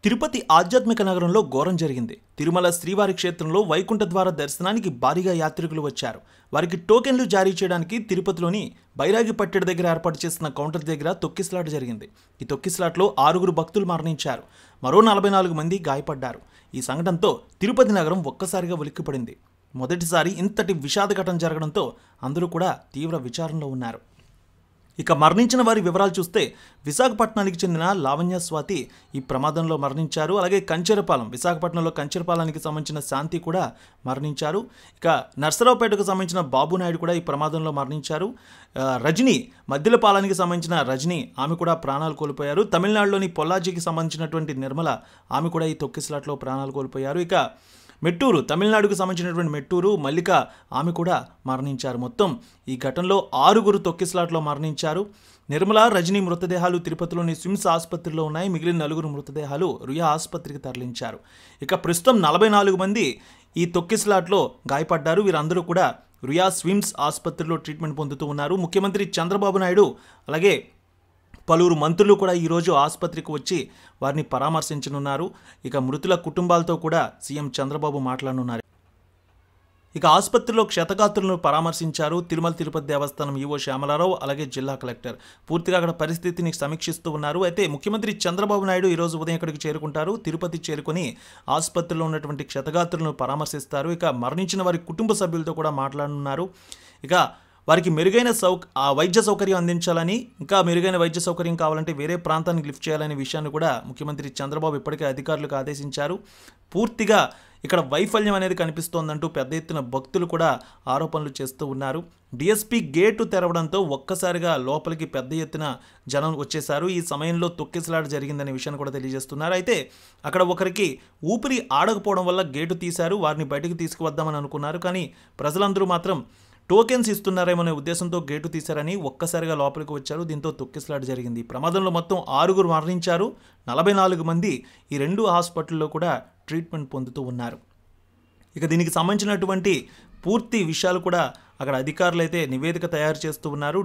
తిరుపతి ఆధ్యాత్మిక నగరంలో ఘోరం జరిగింది. తిరుమల శ్రీవారి క్షేత్రంలో వైకుంఠ ద్వార దర్శనానికి భారీగా యాత్రికులు వచ్చారు. వారికి టోకెన్లు జారీ చేయడానికి తిరుపతిలోని బైరాగి పట్టెడు దగ్గర ఏర్పాటు చేసిన కౌంటర్ దగ్గర తొక్కిసలాట జరిగింది. ఈ తొక్కిసలాటలో 6 భక్తులు మరణించారు. మరో 44 మంది గాయపడ్డారు. ఈ సంఘటనతో తిరుపతి నగరం ఒక్కసారిగా ఉలిక్కిపడింది. మొదటిసారి ఇంతటి విషాద ఘటన జరగడంతో అందరూ కూడా తీవ్ర విచారంలో ఉన్నారు. ఇక మరణించిన వారి వివరాలు చూస్తే విశాఖపట్నానికి చెందిన లావణ్య స్వాతి ఈ ప్రమాదంలో మరణించారు. అలాగే కంచెరపాలెం, విశాఖపట్నంలో కంచెరపాలెనికి సంబంధించిన శాంతి కూడా మరణించారు. ఇక నర్సరావుపేటకు సంబంధించిన బాబు నాయుడు కూడా ఈ ప్రమాదంలో మరణించారు. రజని, మద్దిలపాలెనికి సంబంధించిన రజని, ఆమె కూడా ప్రాణాలు కోల్పోయారు. తమిళనాడులోని పొల్లాజీకి సంబంధించినటువంటి నిర్మల, ఆమె కూడా ఈ తొక్కిసలాట్లో ప్రాణాలు కోల్పోయారు. ఇక మెట్టూరు, తమిళనాడుకు సంబంధించినటువంటి మెట్టూరు మల్లిక, ఆమె కూడా మరణించారు. మొత్తం ఈ ఘటనలో 6 తొక్కిసలాట్లో మరణించారు. నిర్మల, రజనీ మృతదేహాలు తిరుపతిలోని స్విమ్స్ ఆసుపత్రిలో ఉన్నాయి. మిగిలిన 4 మృతదేహాలు రుయా ఆసుపత్రికి తరలించారు. ఇక ప్రస్తుతం 44 మంది ఈ తొక్కిసలాట్లో గాయపడ్డారు. వీరందరూ కూడా రుయా స్విమ్స్ ఆసుపత్రిలో ట్రీట్మెంట్ పొందుతూ ఉన్నారు. ముఖ్యమంత్రి చంద్రబాబు నాయుడు అలాగే పలువురు మంత్రులు కూడా ఈరోజు ఆసుపత్రికి వచ్చి వారిని పరామర్శించనున్నారు. ఇక మృతుల కుటుంబాలతో కూడా సీఎం చంద్రబాబు మాట్లాడనున్నారు. ఇక ఆసుపత్రిలో క్షతగాత్రులను పరామర్శించారు తిరుమల తిరుపతి దేవస్థానం ఈవో శ్యామలారావు, అలాగే జిల్లా కలెక్టర్. పూర్తిగా అక్కడ పరిస్థితిని సమీక్షిస్తూ ఉన్నారు. అయితే ముఖ్యమంత్రి చంద్రబాబు నాయుడు ఈరోజు ఉదయం ఇక్కడికి చేరుకుంటారు. తిరుపతి చేరుకొని ఆసుపత్రిలో ఉన్నటువంటి క్షతగాత్రులను పరామర్శిస్తారు. ఇక మరణించిన వారి కుటుంబ సభ్యులతో కూడా మాట్లాడనున్నారు. ఇక వారికి మెరుగైన వైద్య సౌకర్యం అందించాలని, ఇంకా మెరుగైన వైద్య సౌకర్యం కావాలంటే వేరే ప్రాంతానికి లిఫ్ట్ చేయాలనే విషయాన్ని కూడా ముఖ్యమంత్రి చంద్రబాబు ఇప్పటికే అధికారులకు ఆదేశించారు. పూర్తిగా ఇక్కడ వైఫల్యం అనేది కనిపిస్తోందంటూ పెద్ద ఎత్తున భక్తులు కూడా ఆరోపణలు చేస్తూ ఉన్నారు. డిఎస్పీ గేటు తెరవడంతో ఒక్కసారిగా లోపలికి పెద్ద ఎత్తున జనం వచ్చేశారు. ఈ సమయంలో తొక్కిసలాట జరిగిందనే విషయాన్ని కూడా తెలియజేస్తున్నారు. అయితే అక్కడ ఒకరికి ఊపిరి ఆడకపోవడం వల్ల గేటు తీశారు. వారిని బయటకు తీసుకువద్దామని అనుకున్నారు. కానీ ప్రజలందరూ మాత్రం టోకెన్స్ ఇస్తున్నారేమనే ఉద్దేశంతో గేటు తీశారని ఒక్కసారిగా లోపలికి వచ్చారు. దీంతో తొక్కిసలాట జరిగింది. ప్రమాదంలో మొత్తం 6 మరణించారు. 44 మంది ఈ 2 హాస్పిటల్లో కూడా ట్రీట్మెంట్ పొందుతూ ఉన్నారు. ఇక దీనికి సంబంధించినటువంటి పూర్తి విషయాలు కూడా అక్కడ అధికారులు అయితే నివేదిక తయారు చేస్తూ ఉన్నారు.